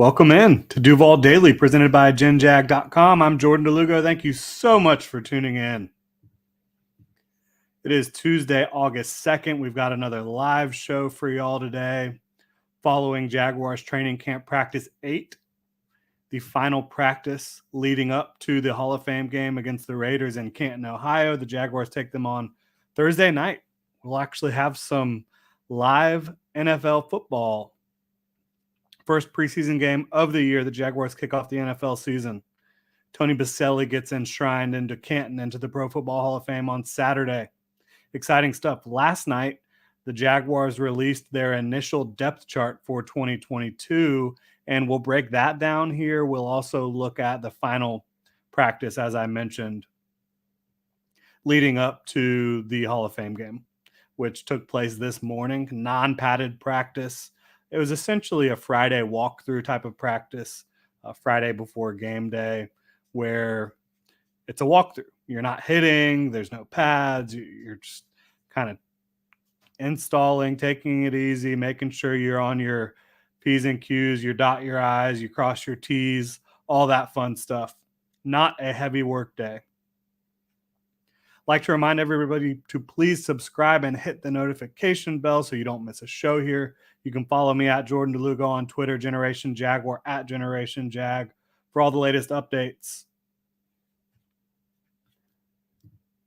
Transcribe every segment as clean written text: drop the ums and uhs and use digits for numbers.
Welcome in to Duval Daily, presented by GenJag.com. I'm Jordan Lugo. Thank you so much for tuning in. It is Tuesday, August 2nd. We've got another live show for y'all today following Jaguars training camp practice 8, the final practice leading up to the Hall of Fame game against the Raiders in Canton, Ohio. The Jaguars take them on Thursday night. We'll actually have some live NFL football. First preseason game of the year. The Jaguars kick off the NFL season. Tony Baselli gets enshrined into Canton into the Pro Football Hall of Fame on Saturday. Exciting stuff. Last night, the Jaguars released their initial depth chart for 2022, and we'll break that down here. We'll also look at the final practice, as I mentioned, leading up to the Hall of Fame game, which took place this morning. Non-padded practice. It was essentially a Friday walkthrough type of practice, Friday before game day, where it's a walkthrough. You're not hitting, there's no pads, you're just kind of installing, taking it easy, making sure you're on your P's and Q's, you dot your I's, you cross your T's, all that fun stuff. Not a heavy work day. Like to remind everybody to please subscribe and hit the notification bell so you don't miss a show here. You can follow me at Jordan DeLugo on Twitter, Generation Jaguar at Generation Jag for all the latest updates.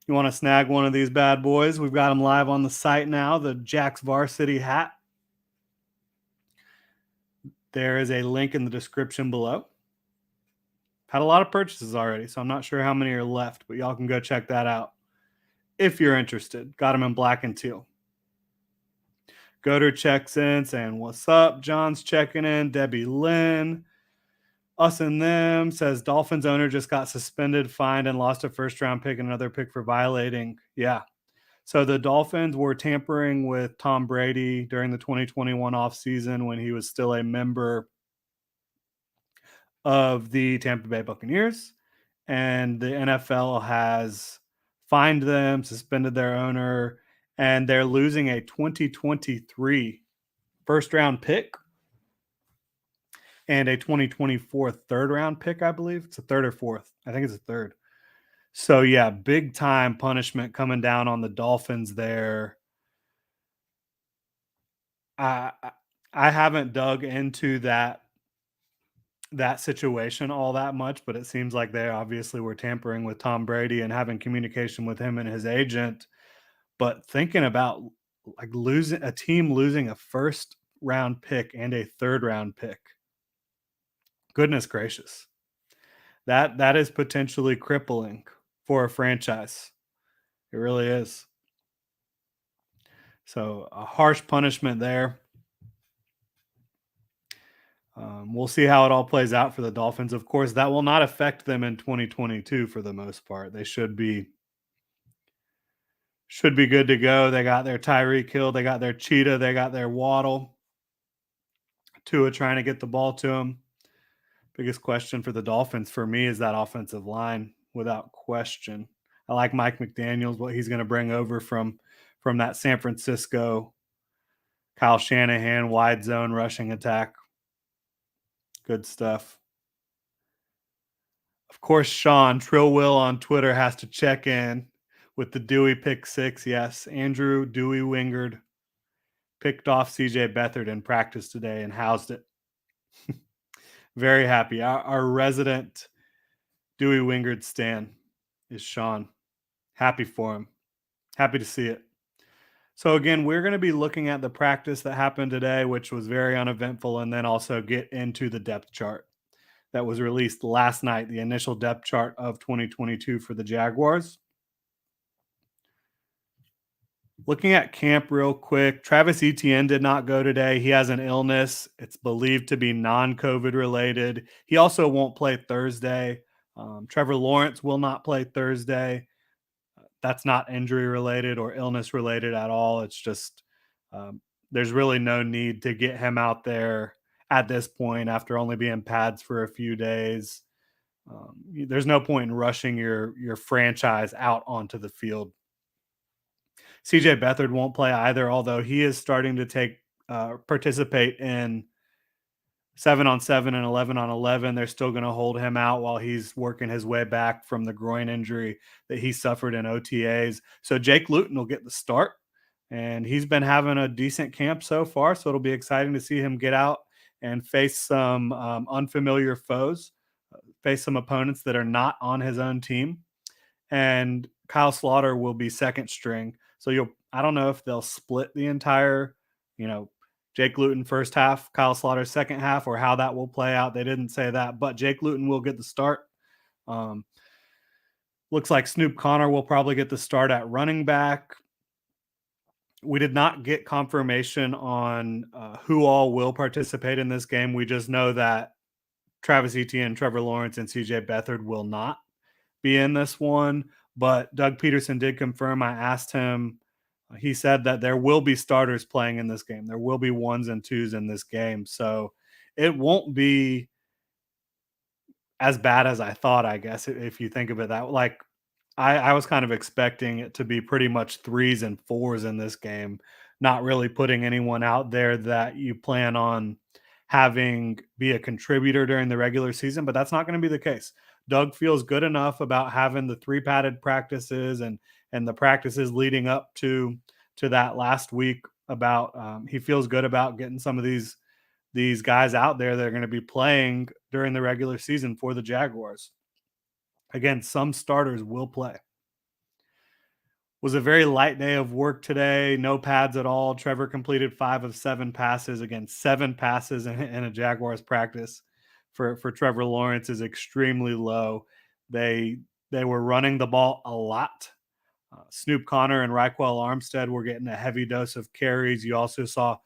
You want to snag one of these bad boys? We've got them live on the site now, the Jax Varsity hat. There is a link in the description below. Had a lot of purchases already, so I'm not sure how many are left, but y'all can go check that out if you're interested. Got them in black and teal. Goder checks in saying, what's up? John's checking in. Debbie Lynn. Us and them says Dolphins owner just got suspended, fined, and lost a first-round pick and another pick for violating. Yeah. So the Dolphins were tampering with Tom Brady during the 2021 offseason when he was still a member of the Tampa Bay Buccaneers. And the NFL has fined them, suspended their owner, and they're losing a 2023 first-round pick and a 2024 third-round pick, I believe. It's a third or fourth. I think it's a third. So, yeah, big-time punishment coming down on the Dolphins there. I haven't dug into that situation all that much, but it seems like they obviously were tampering with Tom Brady and having communication with him and his agent. But thinking about like losing a first round pick and a third round pick, goodness gracious, that is potentially crippling for a franchise. It really is. So a harsh punishment there. We'll see how it all plays out for the Dolphins. Of course, that will not affect them in 2022 for the most part. They should be good to go. They got their Tyreek Hill, they got their Cheetah, they got their Waddle. Tua trying to get the ball to him. Biggest question for the Dolphins for me is that offensive line, without question. I like Mike McDaniels, what he's going to bring over from that San Francisco Kyle Shanahan wide zone rushing attack. Good stuff. Of course, Sean Trill Will on Twitter has to check in with the Dewey pick 6. Yes, Andrew Dewey Wingard picked off CJ Beathard in practice today and housed it. Very happy. Our resident Dewey Wingard stan is Sean. Happy for him. Happy to see it. So again, we're going to be looking at the practice that happened today, which was very uneventful, and then also get into the depth chart that was released last night, the initial depth chart of 2022 for the Jaguars. Looking at camp real quick, Travis Etienne did not go today. He has an illness. It's believed to be non-COVID related. He also won't play Thursday. Trevor Lawrence will not play Thursday. That's not injury related or illness related at all. It's just there's really no need to get him out there at this point after only being pads for a few days. There's no point in rushing your franchise out onto the field. CJ Beathard won't play either, although he is starting to participate in 7-on-7 and 11-on-11. They're still going to hold him out while he's working his way back from the groin injury that he suffered in OTAs. So Jake Luton will get the start, and he's been having a decent camp so far. So it'll be exciting to see him get out and face some unfamiliar foes, face some opponents that are not on his own team. And Kyle Slaughter will be second string. So I don't know if they'll split the entire, Jake Luton first half, Kyle Slaughter second half, or how that will play out. They didn't say that, but Jake Luton will get the start. Looks like Snoop Connor will probably get the start at running back. We did not get confirmation on who all will participate in this game. We just know that Travis Etienne, Trevor Lawrence, and CJ Beathard will not be in this one. But Doug Peterson did confirm. I asked him. He said that there will be starters playing in this game. There will be ones and twos in this game. So it won't be as bad as I thought, I guess, if you think of it that way. Like, I was kind of expecting it to be pretty much threes and fours in this game, not really putting anyone out there that you plan on having be a contributor during the regular season, but that's not going to be the case. Doug feels good enough about having the 3 padded practices and the practices leading up to that last week. About he feels good about getting some of these guys out there that are going to be playing during the regular season for the Jaguars. Again, some starters will play. Was a very light day of work today. No pads at all. Trevor completed 5 of 7 passes. Again, 7 passes in a Jaguars practice for Trevor Lawrence is extremely low. They were running the ball a lot. Snoop Connor and Raquel Armstead were getting a heavy dose of carries. You also saw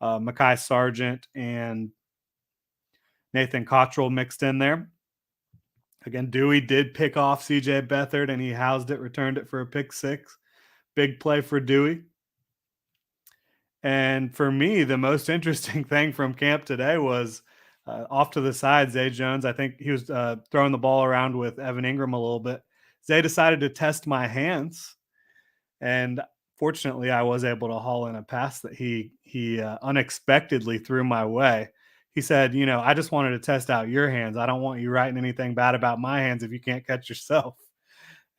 Mekhi Sargent and Nathan Cottrell mixed in there. Again, Dewey did pick off CJ Beathard, and he housed it, returned it for a pick 6. Big play for Dewey. And for me, the most interesting thing from camp today was off to the side, Zay Jones. I think he was throwing the ball around with Evan Ingram a little bit. Zay decided to test my hands, and fortunately, I was able to haul in a pass that he unexpectedly threw my way. He said, I just wanted to test out your hands. I don't want you writing anything bad about my hands if you can't catch yourself.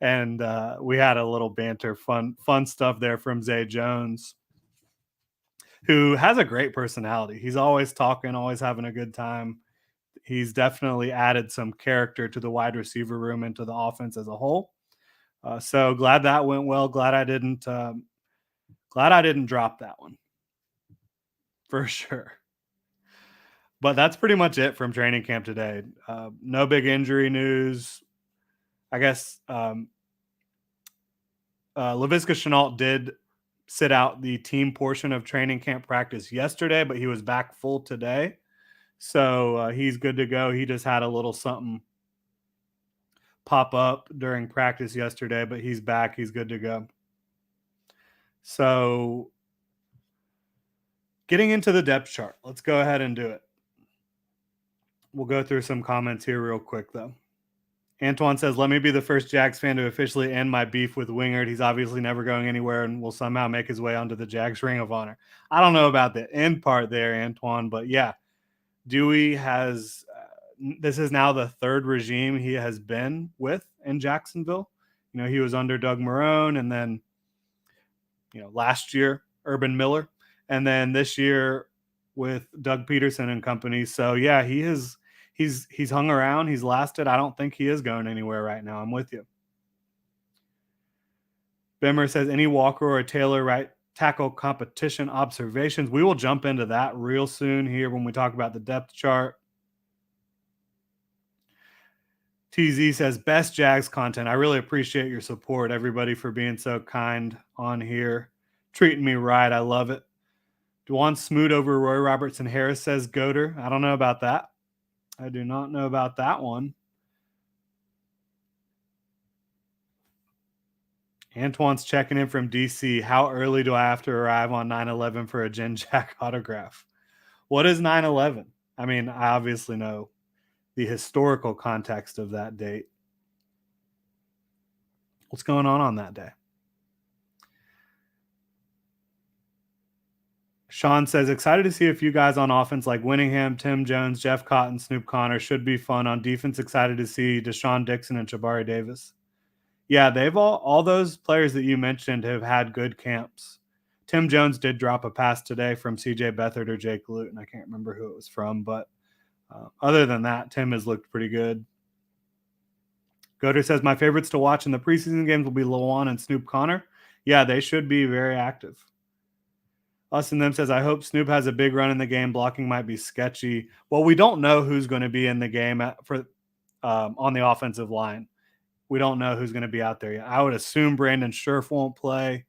And we had a little banter, fun stuff there from Zay Jones, who has a great personality. He's always talking, always having a good time. He's definitely added some character to the wide receiver room and to the offense as a whole. So glad that went well. Glad I didn't drop that one, for sure. But that's pretty much it from training camp today. No big injury news. I guess Laviska Shenault did sit out the team portion of training camp practice yesterday, but he was back full today. So he's good to go. He just had a little something pop up during practice yesterday, but he's back. He's good to go. So getting into the depth chart, let's go ahead and do it. We'll go through some comments here real quick, though. Antoine says, let me be the first Jags fan to officially end my beef with Wingard. He's obviously never going anywhere and will somehow make his way onto the Jags Ring of Honor. I don't know about the end part there, Antoine, but yeah, Dewey has this is now the 3rd regime he has been with in Jacksonville. He was under Doug Marrone, and then, last year, Urban Miller, and then this year with Doug Peterson and company. So yeah, he's hung around. He's lasted. I don't think he is going anywhere right now. I'm with you. Bimmer says, any Walker or Taylor right tackle competition observations? We will jump into that real soon here when we talk about the depth chart. TZ says, best Jags content. I really appreciate your support, everybody, for being so kind on here. Treating me right. I love it. Dwan Smoot over Roy Robertson Harris says, Goater. I don't know about that. I do not know about that one. Antoine's checking in from DC. How early do I have to arrive on 9/11 for a Jen Jack autograph? What is 9/11? I mean, I obviously know the historical context of that date. What's going on that day? Sean says, excited to see a few guys on offense like Winningham, Tim Jones, Jeff Cotton, Snoop Connor. Should be fun. On defense, excited to see Deshaun Dixon and Jabari Davis. Yeah, they've all those players that you mentioned have had good camps. Tim Jones did drop a pass today from CJ Beathard or Jake Luton. I can't remember who it was from, but other than that, Tim has looked pretty good. Goder says, my favorites to watch in the preseason games will be Lawan and Snoop Connor. Yeah, they should be very active. Us and Them says, I hope Snoop has a big run in the game. Blocking might be sketchy. Well, we don't know who's going to be in the game on the offensive line. We don't know who's going to be out there yet. I would assume Brandon Scherf won't play.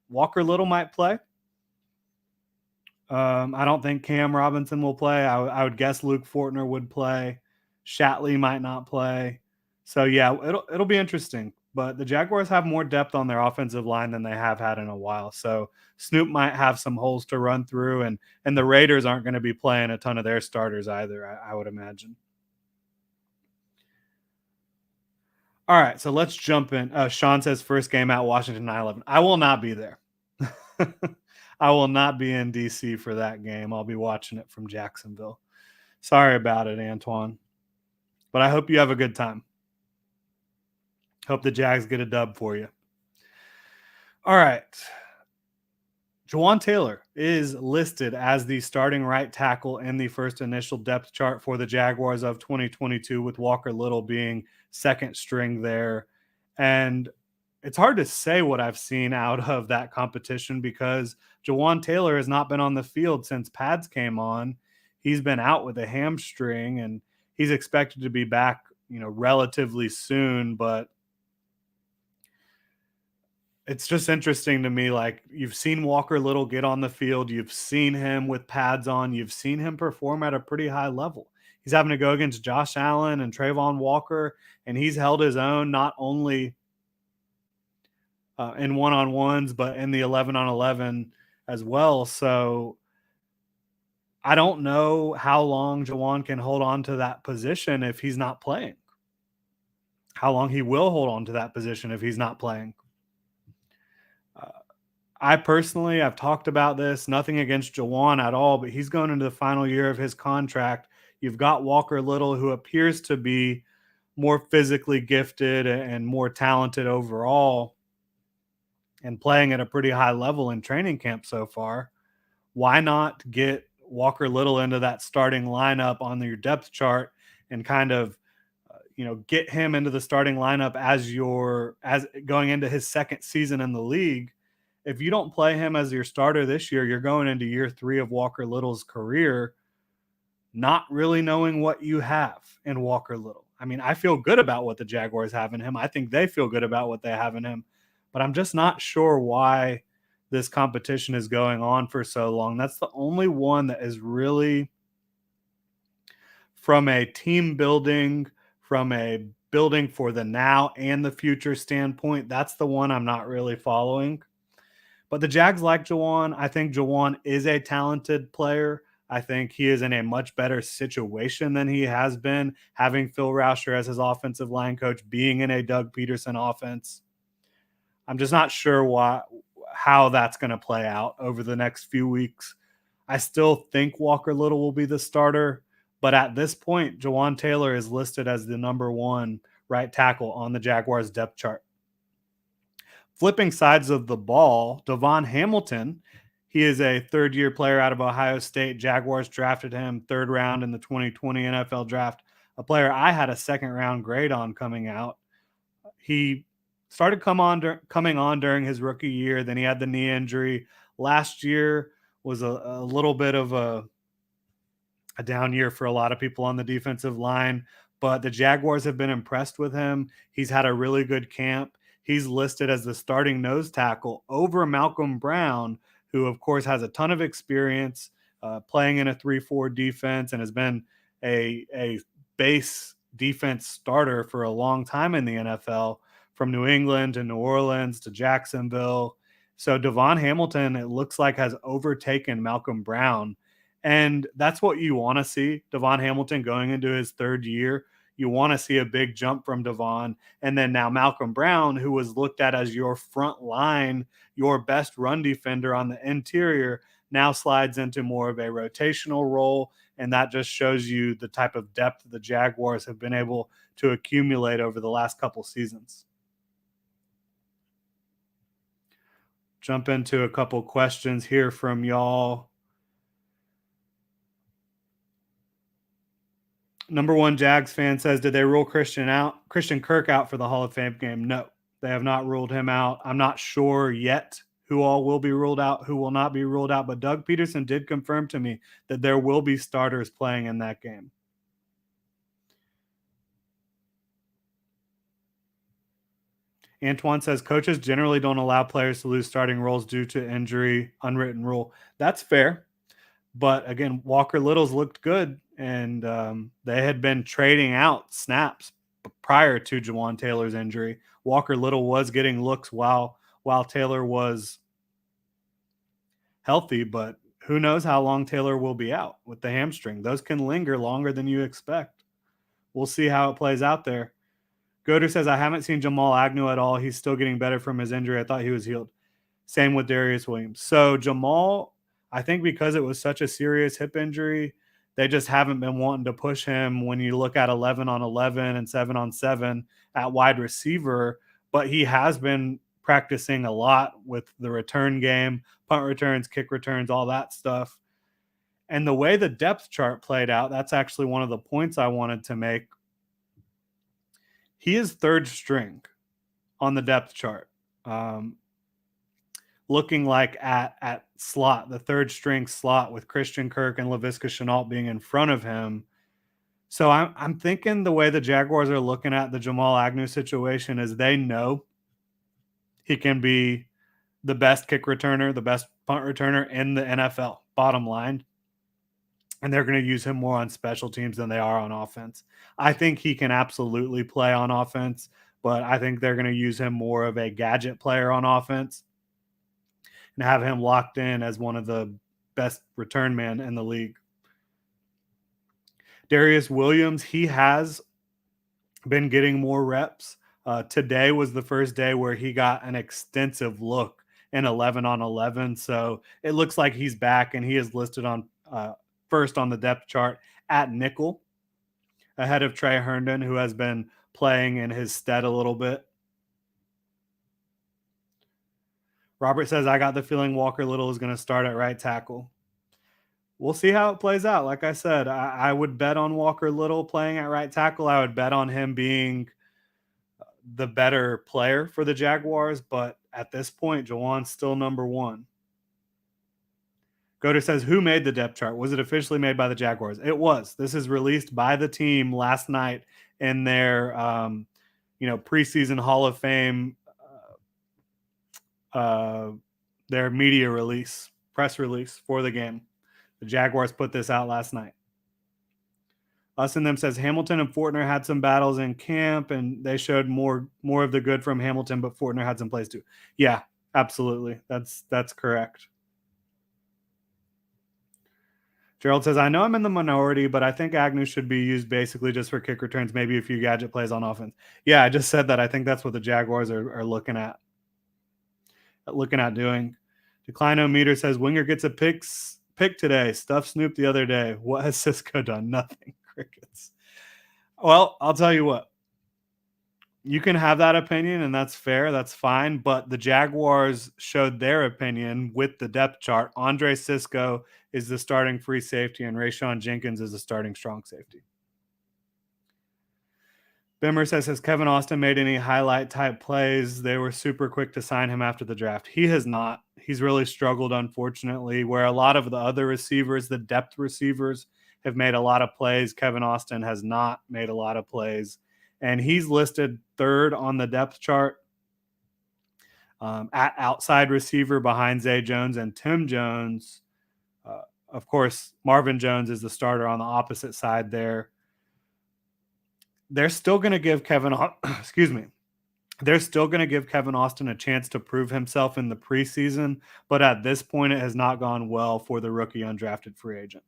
Walker Little might play. I don't think Cam Robinson will play. I would guess Luke Fortner would play. Shatley might not play. So, yeah, it'll be interesting. But the Jaguars have more depth on their offensive line than they have had in a while. So Snoop might have some holes to run through, and the Raiders aren't going to be playing a ton of their starters either, I would imagine. All right, so let's jump in. Sean says first game at Washington 9/11. I will not be there. I will not be in D.C. for that game. I'll be watching it from Jacksonville. Sorry about it, Antoine. But I hope you have a good time. Hope the Jags get a dub for you. All right. Jawan Taylor is listed as the starting right tackle in the first initial depth chart for the Jaguars of 2022, with Walker Little being second string there. And it's hard to say what I've seen out of that competition because Jawan Taylor has not been on the field since pads came on. He's been out with a hamstring, and he's expected to be back, relatively soon. But it's just interesting to me. Like, you've seen Walker Little get on the field. You've seen him with pads on. You've seen him perform at a pretty high level. He's having to go against Josh Allen and Trayvon Walker, and he's held his own not only in one-on-ones, but in the 11-on-11 as well. So I don't know how long Jawan can hold on to that position if he's not playing. How long he will hold on to that position if he's not playing. I've talked about this, nothing against Jawan at all, but he's going into the final year of his contract. You've got Walker Little, who appears to be more physically gifted and more talented overall, and playing at a pretty high level in training camp so far. Why not get Walker Little into that starting lineup on your depth chart and kind of, get him into the starting lineup as going into his second season in the league? If you don't play him as your starter this year, you're going into year 3 of Walker Little's career not really knowing what you have in Walker Little. I mean, I feel good about what the Jaguars have in him. I think they feel good about what they have in him. But I'm just not sure why this competition is going on for so long. That's the only one that is really, from a team building, from a building for the now and the future standpoint, that's the one I'm not really following. But the Jags like Jawan. I think Jawan is a talented player. I think he is in a much better situation than he has been, having Phil Rauscher as his offensive line coach, being in a Doug Peterson offense. I'm just not sure how that's going to play out over the next few weeks. I still think Walker Little will be the starter, but at this point, Jawan Taylor is listed as the number 1 right tackle on the Jaguars depth chart. Flipping sides of the ball, Devon Hamilton, he is a third-year player out of Ohio State. Jaguars drafted him 3rd round in the 2020 NFL draft, a player I had a 2nd-round grade on coming out. He started coming on during his rookie year. Then he had the knee injury. Last year was a little bit of a down year for a lot of people on the defensive line, but the Jaguars have been impressed with him. He's had a really good camp. He's listed as the starting nose tackle over Malcolm Brown, who, of course, has a ton of experience playing in a 3-4 defense and has been a base defense starter for a long time in the NFL, from New England to New Orleans to Jacksonville. So Devon Hamilton, it looks like, has overtaken Malcolm Brown. And that's what you want to see, Devon Hamilton going into his 3rd year. You want to see a big jump from Devon. And then now Malcolm Brown, who was looked at as your front line, your best run defender on the interior, now slides into more of a rotational role, and that just shows you the type of depth the Jaguars have been able to accumulate over the last couple seasons. Jump into a couple questions here from y'all. Number one Jags fan says, did they rule Christian Kirk out for the Hall of Fame game? No, they have not ruled him out. I'm not sure yet who all will be ruled out, who will not be ruled out, but Doug Peterson did confirm to me that there will be starters playing in that game. Antoine says, coaches generally don't allow players to lose starting roles due to injury, unwritten rule. That's fair. But again, Walker Little's looked good, and they had been trading out snaps prior to Jawan Taylor's injury. Walker Little was getting looks while Taylor was healthy, but who knows how long Taylor will be out with the hamstring. Those can linger longer than you expect. We'll see how it plays out there. Goder says, I haven't seen Jamal Agnew at all. He's still getting better from his injury. I thought he was healed. Same with Darius Williams. So Jamal, I think because it was such a serious hip injury, they just haven't been wanting to push him when you look at 11 on 11 and 7 on 7 at wide receiver. But he has been practicing a lot with the return game, punt returns, kick returns, all that stuff. And the way the depth chart played out, that's actually one of the points I wanted to make. He is third string on the depth chart. Looking like at slot, the third string slot with Christian Kirk and Laviska Shenault being in front of him. So I'm thinking the way the Jaguars are looking at the Jamal Agnew situation is they know he can be the best kick returner, the best punt returner in the NFL, bottom line. And they're going to use him more on special teams than they are on offense. I think he can absolutely play on offense, but I think they're going to use him more of a gadget player on offense and have him locked in as one of the best return men in the league. Darius Williams, he has been getting more reps. Today was the first day where he got an extensive look in 11 on 11. So it looks like he's back, and he is listed on first on the depth chart at nickel, ahead of Trey Herndon, who has been playing in his stead a little bit. Robert says, I got the feeling Walker Little is going to start at right tackle. We'll see how it plays out. Like I said, I would bet on Walker Little playing at right tackle. I would bet on him being the better player for the Jaguars, but at this point, Jawan's still number one. Goder says, who made the depth chart? Was it officially made by the Jaguars? It was. This is released by the team last night in their preseason Hall of Fame, their media release, press release for the game. The Jaguars put this out last night. Us and Them says Hamilton and Fortner had some battles in camp, and they showed more of the good from Hamilton, but Fortner had some plays too. Yeah, absolutely. That's correct. Gerald says, I know I'm in the minority, but I think Agnew should be used basically just for kick returns, maybe a few gadget plays on offense. Yeah, I just said that. I think that's what the Jaguars are looking at doing. Declinometer says, Winger gets a pick today. Stuff Snoop the other day. What has Cisco done? Nothing. Crickets. Well, I'll tell you what. You can have that opinion, and that's fair. That's fine. But the Jaguars showed their opinion with the depth chart. Andre Cisco is the starting free safety, and Rayshawn Jenkins is the starting strong safety. Bimmer says, has Kevin Austin made any highlight-type plays? They were super quick to sign him after the draft. He has not. He's really struggled, unfortunately, where a lot of the other receivers, the depth receivers, have made a lot of plays. Kevin Austin has not made a lot of plays. And he's listed third on the depth chart at outside receiver behind Zay Jones and Tim Jones. Of course, Marvin Jones is the starter on the opposite side there. They're still going to give They're still going to give Kevin Austin a chance to prove himself in the preseason, but at this point, it has not gone well for the rookie undrafted free agent.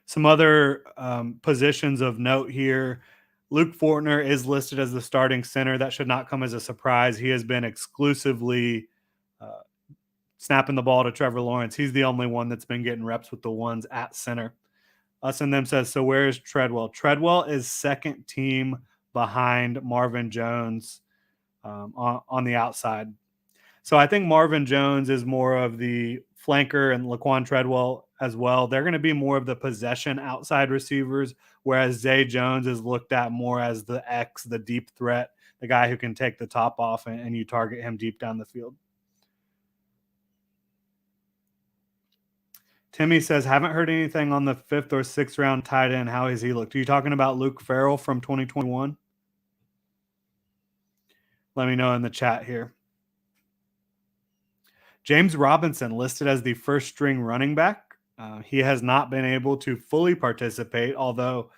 Some other positions of note here. Luke Fortner is listed as the starting center. That should not come as a surprise. He has been exclusively snapping the ball to Trevor Lawrence. He's the only one that's been getting reps with the ones at center. Us and Them says, so where is Treadwell? Treadwell is second team behind Marvin Jones on the outside. So I think Marvin Jones is more of the flanker and Laquan Treadwell as well. They're going to be more of the possession outside receivers, whereas Zay Jones is looked at more as the X, the deep threat, the guy who can take the top off and you target him deep down the field. Timmy says, haven't heard anything on the 5th or 6th round tight end. How has he looked? Are you talking about Luke Farrell from 2021? Let me know in the chat here. James Robinson listed as the first string running back. He has not been able to fully participate, although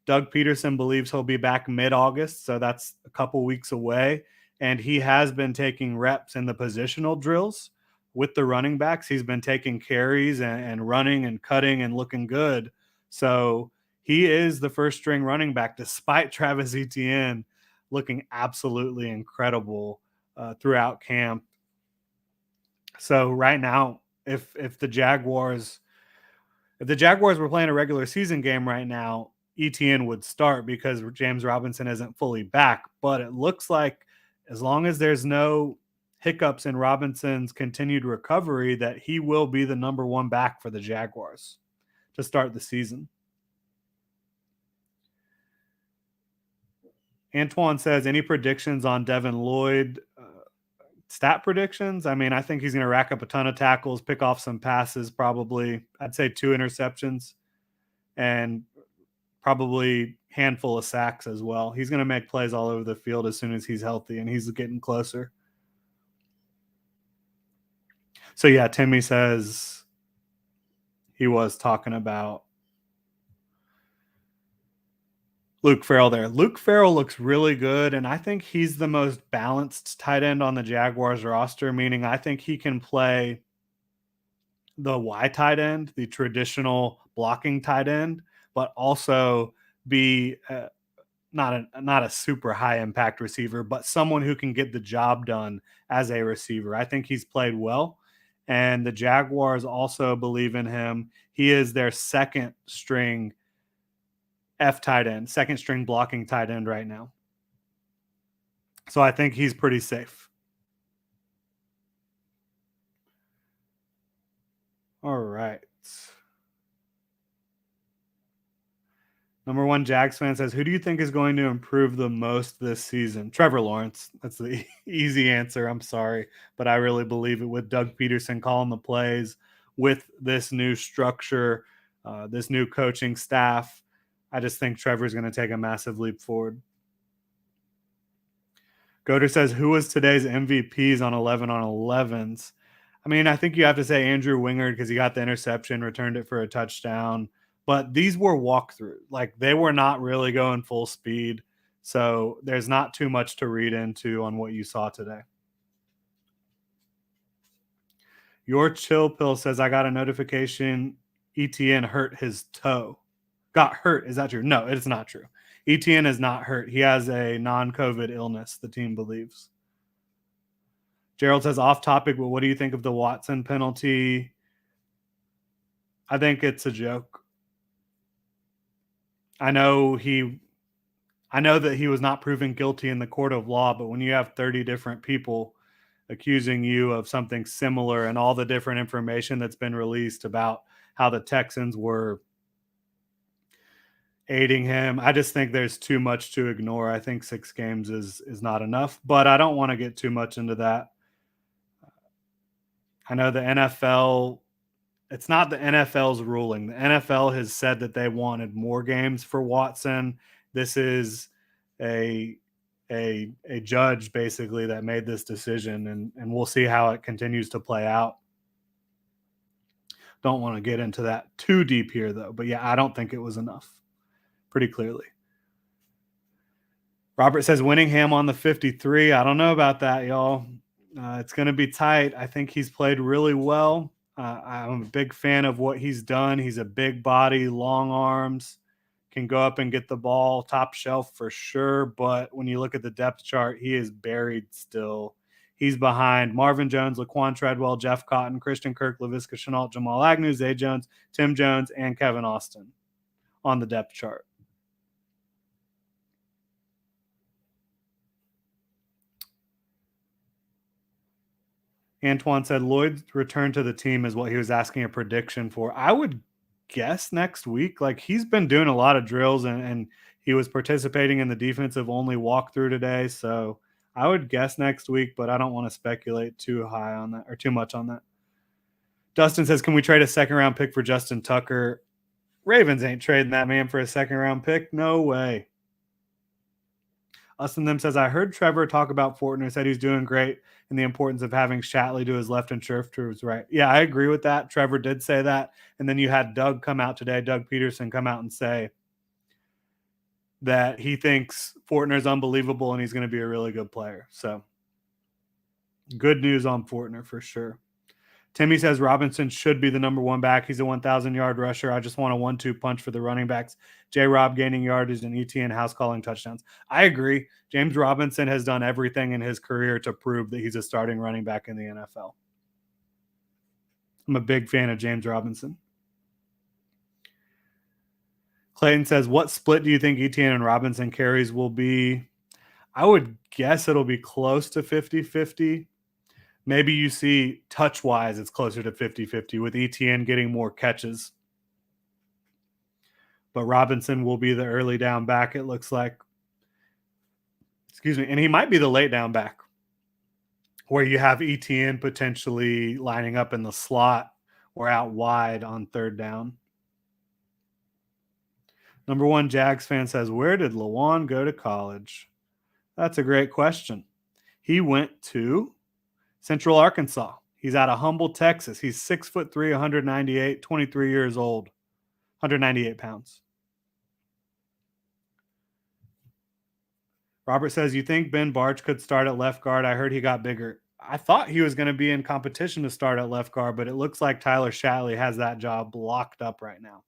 Doug Peterson believes he'll be back mid-August, so that's a couple weeks away. And he has been taking reps in the positional drills with the running backs. He's been taking carries and running and cutting and looking good. So he is the first string running back, despite Travis Etienne looking absolutely incredible throughout camp. So right now, if the Jaguars were playing a regular season game right now, Etienne would start because James Robinson isn't fully back. But it looks like as long as there's no hiccups in Robinson's continued recovery, that he will be the number one back for the Jaguars to start the season. Antoine says, any predictions on Devin Lloyd? Stat predictions? I mean, I think he's going to rack up a ton of tackles, pick off some passes, probably. I'd say 2 interceptions and probably handful of sacks as well. He's going to make plays all over the field as soon as he's healthy, and he's getting closer. So, yeah, Timmy says he was talking about Luke Farrell there. Luke Farrell looks really good, and I think he's the most balanced tight end on the Jaguars roster, meaning I think he can play the Y tight end, the traditional blocking tight end, but also be not a super high impact receiver, but someone who can get the job done as a receiver. I think he's played well, and the Jaguars also believe in him. He is their second string F tight end, second string blocking tight end right now. So I think he's pretty safe. All right. Number one Jags fan says, who do you think is going to improve the most this season? Trevor Lawrence. That's the easy answer. I'm sorry, but I really believe it with Doug Peterson calling the plays, with this new structure, this new coaching staff. I just think Trevor's going to take a massive leap forward. Goder says, who was today's MVPs on 11 on 11s? I mean, I think you have to say Andrew Wingard because he got the interception, returned it for a touchdown. But these were walkthrough. Like, they were not really going full speed. So there's not too much to read into on what you saw today. Your Chill Pill says, I got a notification Etienne hurt his toe. Got hurt. Is that true? No, it's not true. Etienne is not hurt. He has a non-COVID illness, the team believes. Gerald says, off topic, but what do you think of the Watson penalty? I think it's a joke. I know that he was not proven guilty in the court of law, but when you have 30 different people accusing you of something similar and all the different information that's been released about how the Texans were aiding him, I just think there's too much to ignore. I think 6 games is not enough, but I don't want to get too much into that. I know the NFL, it's not the NFL's ruling. The NFL has said that they wanted more games for Watson. This is a judge basically that made this decision, and we'll see how it continues to play out. Don't want to get into that too deep here though, but yeah, I don't think it was enough. Pretty clearly. Robert says Winningham on the 53. I don't know about that, y'all. It's going to be tight. I think he's played really well. I'm a big fan of what he's done. He's a big body, long arms, can go up and get the ball, top shelf for sure. But when you look at the depth chart, he is buried still. He's behind Marvin Jones, Laquan Treadwell, Jeff Cotton, Christian Kirk, Laviska Shenault, Jamal Agnew, Zay Jones, Tim Jones, and Kevin Austin on the depth chart. Antoine said Lloyd's return to the team is what he was asking a prediction for. I would guess next week. Like, he's been doing a lot of drills and he was participating in the defensive only walkthrough today. So I would guess next week, but I don't want to speculate too high on that or too much on that. Dustin says, can we trade a second round pick for Justin Tucker? Ravens ain't trading that man for a second round pick. No way. Us and Them says, I heard Trevor talk about Fortner, said he's doing great and the importance of having Shatley to his left and Scherf to his right. Yeah, I agree with that. Trevor did say that. And then you had Doug come out today, Doug Peterson come out and say that he thinks Fortner's unbelievable and he's going to be a really good player. So good news on Fortner for sure. Timmy says Robinson should be the number one back. He's a 1,000-yard rusher. I just want a 1-2 punch for the running backs. J-Rob gaining yardage and ETN house calling touchdowns. I agree. James Robinson has done everything in his career to prove that he's a starting running back in the NFL. I'm a big fan of James Robinson. Clayton says, what split do you think ETN and Robinson carries will be? I would guess it'll be close to 50-50. Maybe you see touch-wise it's closer to 50-50 with ETN getting more catches. But Robinson will be the early down back, it looks like. Excuse me. And he might be the late down back where you have ETN potentially lining up in the slot or out wide on third down. Number one Jags fan says, where did Lawan go to college? That's a great question. He went to Central Arkansas. He's out of Humble, Texas. He's 6'3", 198, 23 years old, 198 pounds. Robert says, you think Ben Barch could start at left guard? I heard he got bigger. I thought he was going to be in competition to start at left guard, but it looks like Tyler Shatley has that job locked up right now.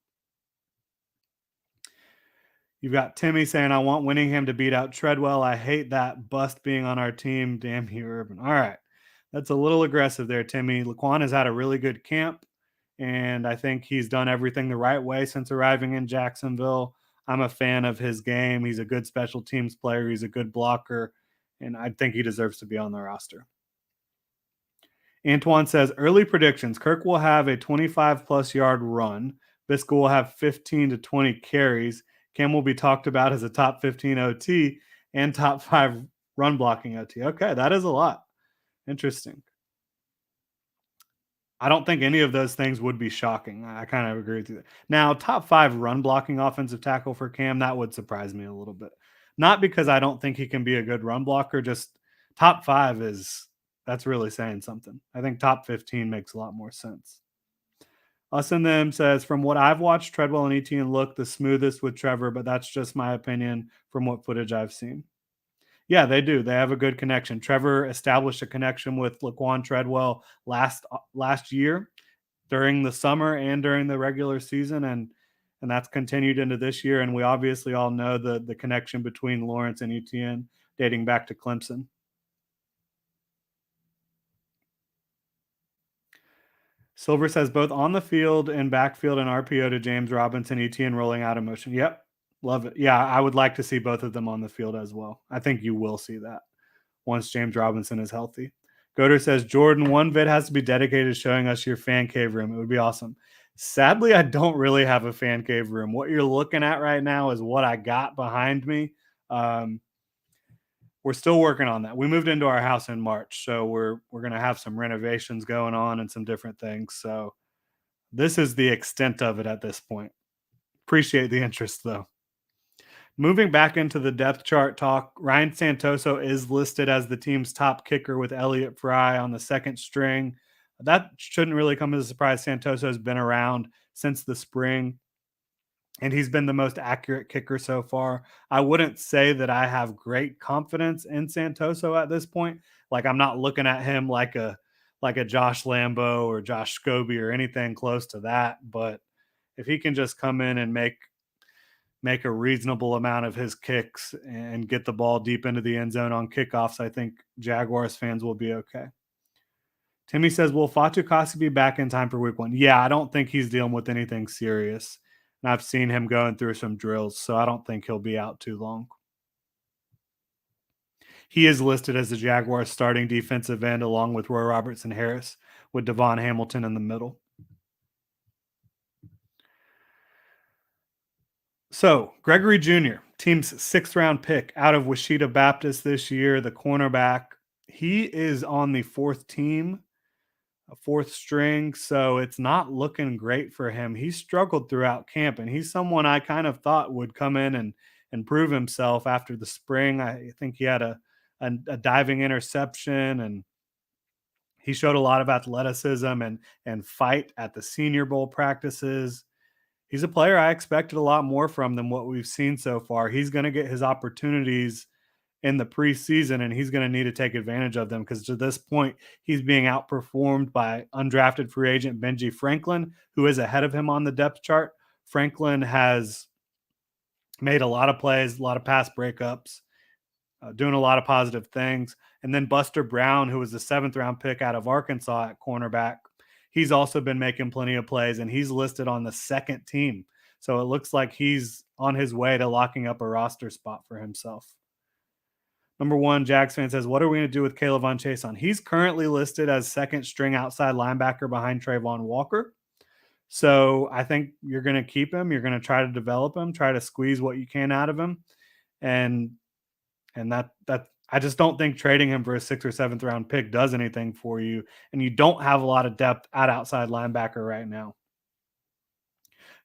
You've got Timmy saying, I want Winningham to beat out Treadwell. I hate that bust being on our team. Damn you, Urban. All right. That's a little aggressive there, Timmy. Laquan has had a really good camp, and I think he's done everything the right way since arriving in Jacksonville. I'm a fan of his game. He's a good special teams player. He's a good blocker, and I think he deserves to be on the roster. Antoine says, early predictions. Kirk will have a 25-plus yard run. Bisco will have 15 to 20 carries. Cam will be talked about as a top 15 OT and top 5 run blocking OT. Okay, that is a lot. Interesting. I don't think any of those things would be shocking. I kind of agree with you. Now, top 5 run blocking offensive tackle for Cam, that would surprise me a little bit. Not because I don't think he can be a good run blocker, just top 5 that's really saying something. I think top 15 makes a lot more sense. Us and Them says, from what I've watched, Treadwell and ETN look the smoothest with Trevor, but that's just my opinion from what footage I've seen. Yeah, they do. They have a good connection. Trevor established a connection with Laquan Treadwell last year during the summer and during the regular season, and that's continued into this year. And we obviously all know the connection between Lawrence and Etienne dating back to Clemson. Silver says both on the field and backfield and RPO to James Robinson, Etienne rolling out of motion. Yep. Love it. Yeah, I would like to see both of them on the field as well. I think you will see that once James Robinson is healthy. Goder says, Jordan, one vid has to be dedicated to showing us your fan cave room. It would be awesome. Sadly, I don't really have a fan cave room. What you're looking at right now is what I got behind me. We're still working on that. We moved into our house in March, so we're going to have some renovations going on and some different things. So this is the extent of it at this point. Appreciate the interest, though. Moving back into the depth chart talk, Ryan Santoso is listed as the team's top kicker with Elliott Fry on the second string. That shouldn't really come as a surprise. Santoso has been around since the spring, and he's been the most accurate kicker so far. I wouldn't say that I have great confidence in Santoso at this point. Like, I'm not looking at him like a Josh Lambo or Josh Scobie or anything close to that. But if he can just come in and make make a reasonable amount of his kicks and get the ball deep into the end zone on kickoffs, I think Jaguars fans will be okay. Timmy says, will Fatukasi be back in time for week 1? Yeah, I don't think he's dealing with anything serious. And I've seen him going through some drills, so I don't think he'll be out too long. He is listed as the Jaguars starting defensive end along with Roy Robertson Harris, with Devon Hamilton in the middle. So, Gregory Jr., team's 6th-round pick out of Wichita Baptist this year, the cornerback. He is on the 4th team, a 4th string, so it's not looking great for him. He struggled throughout camp, and he's someone I kind of thought would come in and prove himself after the spring. I think he had a diving interception, and he showed a lot of athleticism and fight at the Senior Bowl practices. He's a player I expected a lot more from than what we've seen so far. He's going to get his opportunities in the preseason, and he's going to need to take advantage of them because to this point, he's being outperformed by undrafted free agent Benji Franklin, who is ahead of him on the depth chart. Franklin has made a lot of plays, a lot of pass breakups, doing a lot of positive things. And then Buster Brown, who was the 7th-round pick out of Arkansas at cornerback, he's also been making plenty of plays, and he's listed on the 2nd team. So it looks like he's on his way to locking up a roster spot for himself. Number 1, Jags fan says, what are we going to do with Caleb Von Chason? He's currently listed as 2nd string outside linebacker behind Trayvon Walker. So I think you're going to keep him. You're going to try to develop him, try to squeeze what you can out of him. And that I just don't think trading him for a 6th or 7th round pick does anything for you. And you don't have a lot of depth at outside linebacker right now.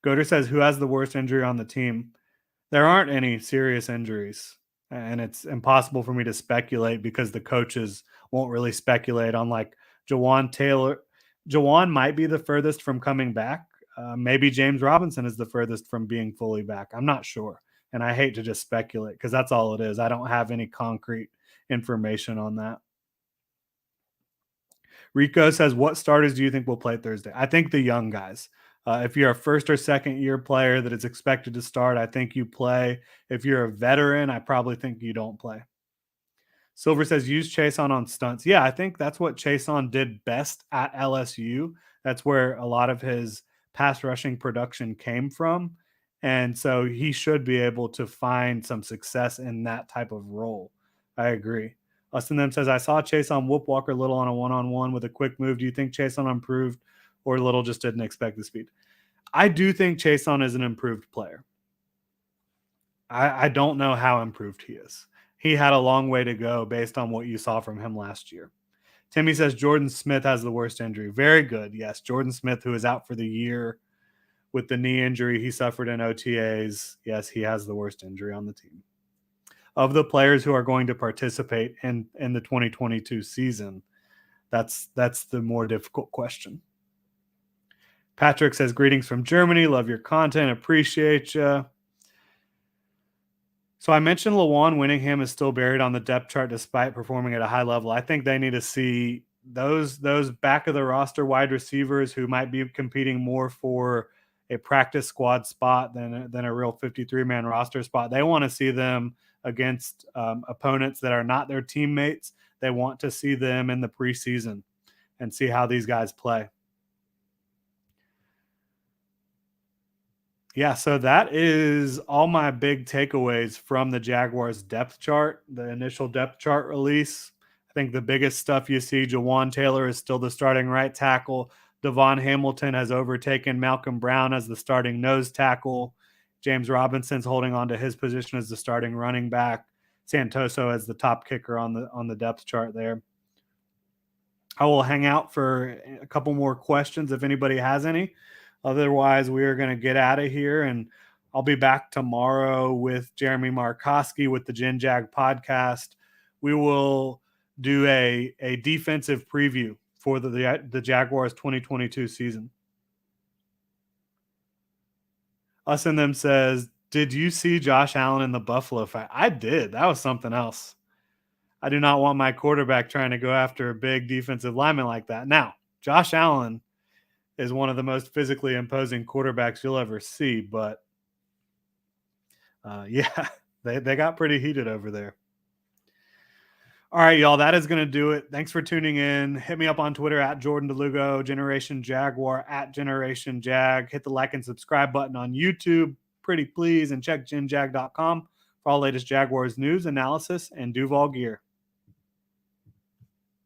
Goder says, who has the worst injury on the team? There aren't any serious injuries. And it's impossible for me to speculate because the coaches won't really speculate on like Jawan Taylor. Jawan might be the furthest from coming back. Maybe James Robinson is the furthest from being fully back. I'm not sure. And I hate to just speculate because that's all it is. I don't have any concrete information on that. Rico says, what starters do you think will play Thursday? I think the young guys. If you're a 1st or 2nd year player that is expected to start, I think you play. If you're a veteran, I probably think you don't play. Silver says, use Chason on stunts. Yeah, I think that's what Chason did best at LSU. That's where a lot of his pass rushing production came from. And so he should be able to find some success in that type of role. I agree. Austin Them says, I saw Chason whoop Walker Little on a one-on-one with a quick move. Do you think Chason improved or Little just didn't expect the speed? I do think Chason is an improved player. I don't know how improved he is. He had a long way to go based on what you saw from him last year. Timmy says Jordan Smith has the worst injury. Very good. Yes, Jordan Smith, who is out for the year with the knee injury he suffered in OTAs. Yes, he has the worst injury on the team. Of the players who are going to participate in the 2022 season, that's the more difficult question. Patrick says, greetings from Germany. Love your content. Appreciate you. So I mentioned Lawan Winningham is still buried on the depth chart despite performing at a high level. I think they need to see those back of the roster wide receivers who might be competing more for a practice squad spot than a real 53-man roster spot. They want to see them against opponents that are not their teammates. They want to see them in the preseason and see how these guys play. Yeah, so that is all my big takeaways from the Jaguars depth chart, the initial depth chart release. I think the biggest stuff you see, Jawan Taylor is still the starting right tackle. Devon Hamilton has overtaken Malcolm Brown as the starting nose tackle. James Robinson's holding on to his position as the starting running back. Santoso as the top kicker on the depth chart there. I will hang out for a couple more questions if anybody has any. Otherwise, we are going to get out of here, and I'll be back tomorrow with Jeremy Markoski with the Gen Jag podcast. We will do a defensive preview for the Jaguars 2022 season. Us and Them says, did you see Josh Allen in the Buffalo fight? I did. That was something else. I do not want my quarterback trying to go after a big defensive lineman like that. Now, Josh Allen is one of the most physically imposing quarterbacks you'll ever see, but Yeah, they got pretty heated over there. All right, y'all, that is going to do it. Thanks for tuning in. Hit me up on Twitter at Jordan DeLugo, Generation Jaguar at Generation Jag. Hit the like and subscribe button on YouTube, pretty please, and check genjag.com for all latest Jaguars news, analysis, and Duval gear.